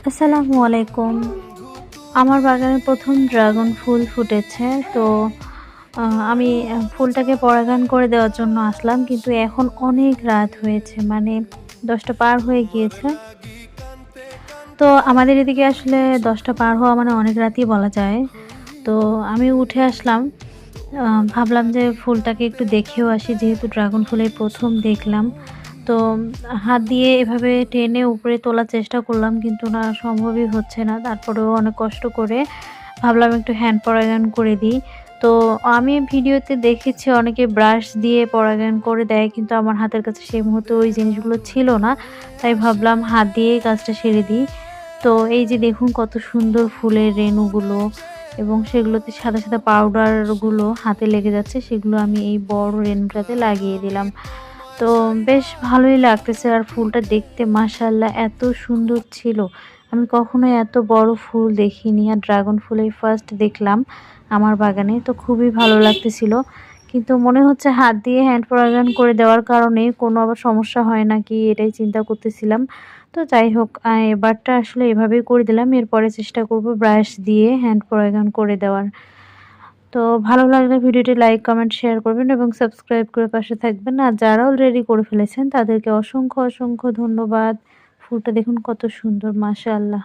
আসসালামু আলাইকুম। আমার বাগানে ১ম ড্রাগন ফুল ফুটেছে। তো আ আমি ফুলটাকে পরাগায়ন করে দেওয়ার জন্য আসলাম। কিন্তু এখন অনেক রাত হয়েছে। মানে ১০টা পার হয়ে গিয়েছে। তো আমাদের এদিকে আসলে ১০টা পার হওয়া মানে অনেক রাতই বলা যায়। তো আমি উঠে আসলাম। আ ভাবলাম যে ফুলটাকে একটু দেখেও আসি, যেহেতু ড্রাগন ফুল এই ১ম দেখলাম। তো হাত দিয়ে এভাবে টেনে উপরে তোলার চেষ্টা করলাম, কিন্তু না, সম্ভবই হচ্ছে না। তারপরেও অনেক কষ্ট করে ভাবলাম একটু হ্যান্ড পরাগায়ন করে দিই। তো আমি ভিডিওতে দেখেছি অনেকে ব্রাশ দিয়ে পরাগায়ন করে দেয়, কিন্তু আমার হাতের কাছে সেই মুহূর্তে ওই জিনিসগুলো ছিল না। তাই ভাবলাম হাত দিয়েই কাজটা সেরে দিই। তো এই যে দেখুন কত সুন্দর ফুলের রেণুগুলো, এবং সেগুলোতে সাদা, সাদা পাউডারগুলো হাতে লেগে যাচ্ছে। সেগুলো আমি এই বড় রেণুটাতে লাগিয়ে দিলাম। তো বেশ ভালোই লাগতেছে। আর ফুলটা দেখতে মাশাআল্লাহ এত সুন্দর ছিল। আমি কখনোই এত বড় ফুল দেখিনি। আর ড্রাগন ফুল এই ফার্স্ট দেখলাম আমার বাগানে। তো খুবই ভালো লাগতেছিল। কিন্তু মনে হচ্ছে হাত দিয়ে হ্যান্ড পরাগায়ন করে দেওয়ার কারণে কোনো আবার সমস্যা হয় নাকি, এটাই চিন্তা করতেছিলাম। তো যাই হোক, এবারটা আসলে এভাবেই করে দিলাম। এরপরে চেষ্টা করব ব্রাশ দিয়ে হ্যান্ড পরাগায়ন করে দেওয়ার। তো ভালো লাগলে ভিডিওটি লাইক, কমেন্ট, শেয়ার করবেন এবং সাবস্ক্রাইব করে পাশে থাকবেন। আর যারা অলরেডি করে ফেলেছেন তাদেরকে অসংখ্য, অসংখ্য ধন্যবাদ। ফুলটা দেখুন কত সুন্দর, মাশাআল্লাহ।